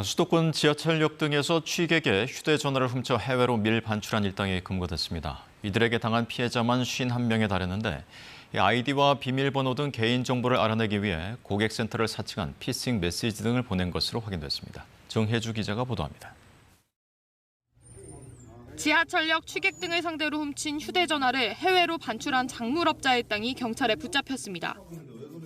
수도권 지하철역 등에서 취객의 휴대전화를 훔쳐 해외로 밀반출한 일당이 검거됐습니다. 이들에게 당한 피해자만 51명에 달했는데 아이디와 비밀번호 등 개인정보를 알아내기 위해 고객센터를 사칭한 피싱 메시지 등을 보낸 것으로 확인됐습니다. 정혜주 기자가 보도합니다. 지하철역 취객 등을 상대로 훔친 휴대전화를 해외로 반출한 작물업자 일당이 경찰에 붙잡혔습니다.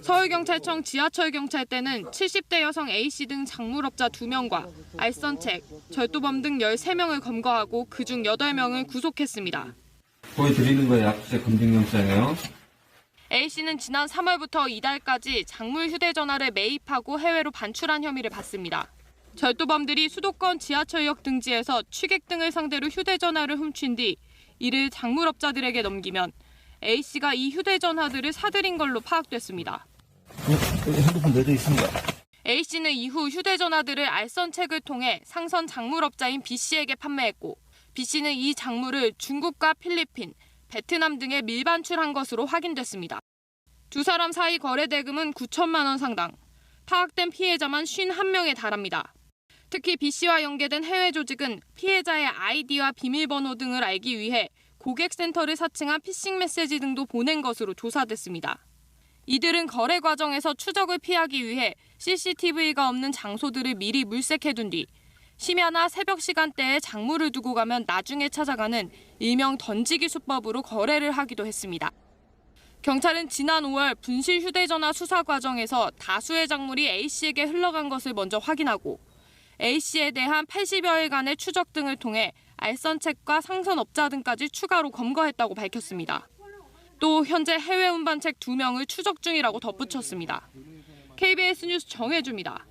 서울경찰청 지하철경찰대는 70대 여성 A씨 등 작물업자 2명과 알선책, 절도범 등 13명을 검거하고 그중 8명을 구속했습니다. 보여드리는 거에 압수수색 검증영장이에요. A씨는 지난 3월부터 이달까지 작물 휴대전화를 매입하고 해외로 반출한 혐의를 받습니다. 절도범들이 수도권 지하철역 등지에서 취객 등을 상대로 휴대전화를 훔친 뒤 이를 작물업자들에게 넘기면 A씨가 이 휴대전화들을 사들인 걸로 파악됐습니다. 핸드폰 내려 있습니다. A씨는 이후 휴대전화들을 알선책을 통해 상선 작물업자인 B씨에게 판매했고 B씨는 이 작물을 중국과 필리핀, 베트남 등에 밀반출한 것으로 확인됐습니다. 두 사람 사이 거래 대금은 9천만 원 상당, 파악된 피해자만 51명에 달합니다. 특히 B씨와 연계된 해외 조직은 피해자의 아이디와 비밀번호 등을 알기 위해 고객센터를 사칭한 피싱 메시지 등도 보낸 것으로 조사됐습니다. 이들은 거래 과정에서 추적을 피하기 위해 CCTV가 없는 장소들을 미리 물색해둔 뒤 심야나 새벽 시간대에 작물을 두고 가면 나중에 찾아가는 일명 던지기 수법으로 거래를 하기도 했습니다. 경찰은 지난 5월 분실 휴대전화 수사 과정에서 다수의 작물이 A씨에게 흘러간 것을 먼저 확인하고 A씨에 대한 80여일간의 추적 등을 통해 알선책과 상선업자 등까지 추가로 검거했다고 밝혔습니다. 또 현재 해외 운반책 2명을 추적 중이라고 덧붙였습니다. KBS 뉴스 정혜주입니다.